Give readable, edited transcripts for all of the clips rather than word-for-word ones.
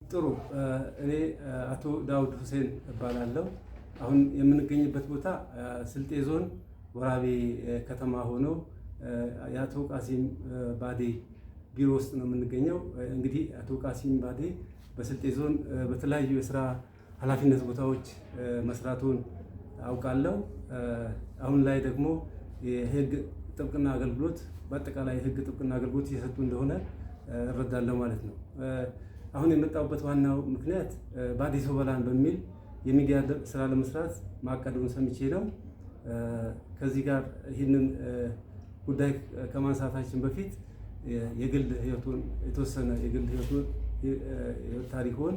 ጥሩ እኔ አቶ ዳውድ ሁሴን እባላለሁ። አሁን የምንገኝበት ቦታ ስልጤ ዞን ወራቤ ከተማ ሆኖ የአቶ ቃሲም ባዴ ቢሮ ውስጥ ነው የምንገኘው። እንግዲህ አቶ ቃሲም ባዴ በስልጤ ዞን በተለያዩ የስራ ኃላፊነት ቦታዎች መስራቱን አውቃለሁ። አሁን ላይ ደግሞ የህግ ጥብቅና አገልግሎት በአጠቃላይ የህግ ጥብቅና አገልግሎት እየሰጡ እንደሆነ እረዳለሁ ማለት ነው። አሁን የመጣሁበት ዋናው ምክንያት ባዴ ሶበላን በሚል የሚዲያ ስራ ለመስራት ማቀዱን ሰምቼ ነው። ከዚህ ጋር ይህንን ጉዳይ ከማንሳታችን በፊት የግል ህይወቱን የተወሰነ የግል ህይወቱን ታሪኩን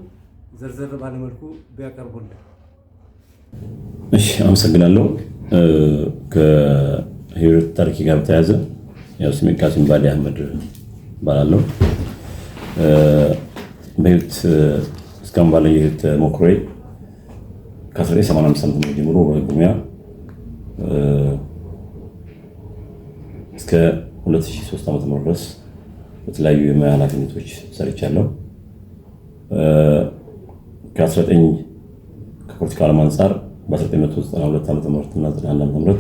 ዘርዘር ባለመልኩ ቢያቀርቡልን። እሺ፣ አመሰግናለሁ። ከህይወት ታሪክ ጋር በተያያዘ ያው ስሜ ቃሲም ባዴ አህመድ እባላለሁ። በህይወት እስካሁን ባለኝ የህይወት ተሞክሮዬ ከ1985 ዓ.ም ጀምሮ በሙያ እስከ 2003 ዓ.ም ድረስ በተለያዩ የሙያ ኃላፊነቶች ሰርቻለሁ። ከፖለቲካ ዓለም አንጻር በ1992 ዓ.ም እና 91 ዓ.ም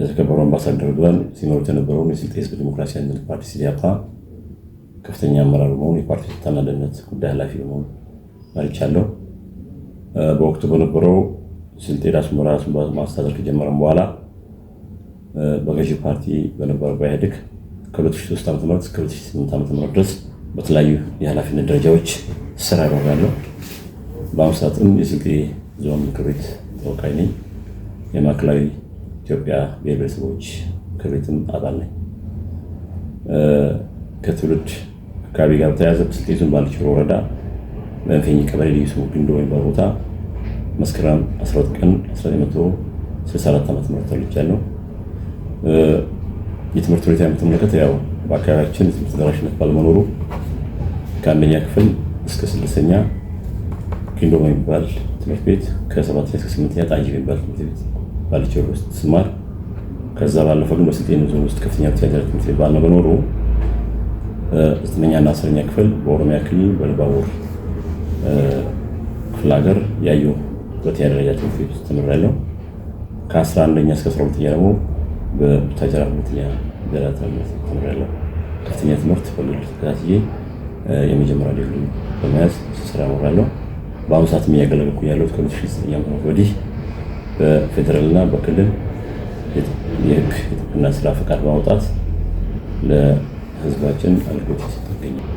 የተከበሩ አምባሳደር ርድዋን ሲመሩት የነበረውን የስልጤ ህዝብ ዲሞክራሲያዊ አንድነት ፓርቲ ሲዲያፓ ከፍተኛ አመራር በመሆን የፓርቲ ጸጥታና ደህንነት ጉዳይ ኃላፊ በመሆን መርቻለሁ። በወቅቱ በነበረው ስልጤ ራሱን ማስተዳደር ከጀመረም በኋላ በገዢ ፓርቲ በነበረው በኢህአዴግ ከ2003 ዓ.ም እስከ 2008 ዓ.ም ድረስ በተለያዩ የኃላፊነት ደረጃዎች ስራ አደርጋለሁ። በአሁኑ ሰዓትም የስልጤ ዞን ምክር ቤት ተወካይ ነኝ። የማዕከላዊ ኢትዮጵያ ብሔር ብሔረሰቦች ምክር ቤትም አባል ነኝ። ከትውልድ አካባቢ ጋር በተያያዘ በስልጤ ዞን ባልችሮ ወረዳ በእንፈኝ ቀበሌ ልዩ ስሙ ግንዶ የሚባል ቦታ መስከረም 12 ቀን 1964 ዓ.ም ተወልጃለሁ። የትምህርት ሁኔታ በተመለከተ ያው በአካባቢያችን የትምህርት ተደራሽነት ባለመኖሩ ከአንደኛ ክፍል እስከ 6ኛ ግንዶ የሚባል ትምህርት ቤት፣ ከ7ኛ እስከ 8ኛ ጣንጅ የሚባል ትምህርት ቤት ባልችሮ ውስጥ ስማር፣ ከዛ ባለፈው ግን በስልጤ ዞን ውስጥ ከፍተኛ ትምህርት ቤት ባለመኖሩ 9ኛ እና 10ኛ ክፍል በኦሮሚያ ክልል በኢሉባቦር ክፍለ ሀገር ያዩ ሁለተኛ ደረጃ ትምህርት ቤት ውስጥ ተምሬያለሁ። ከ11ኛ እስከ 12ኛ ደግሞ በቡታጅራ ሁለተኛ ደረጃ ትምህርት ተምሬያለሁ። ከፍተኛ ትምህርት በሌሎች ተከታትዬ የመጀመሪያ ዲግሪ በመያዝ ስራ እኖራለሁ። በአሁኑ ሰዓትም እያገለገልኩ ያለሁት ከ2009 ዓ.ም ወዲህ በፌዴራልና በክልል የህግ የጥብቅና ስራ ፈቃድ በማውጣት ለህዝባችን አገልግሎት እየሰጠ ይገኛል።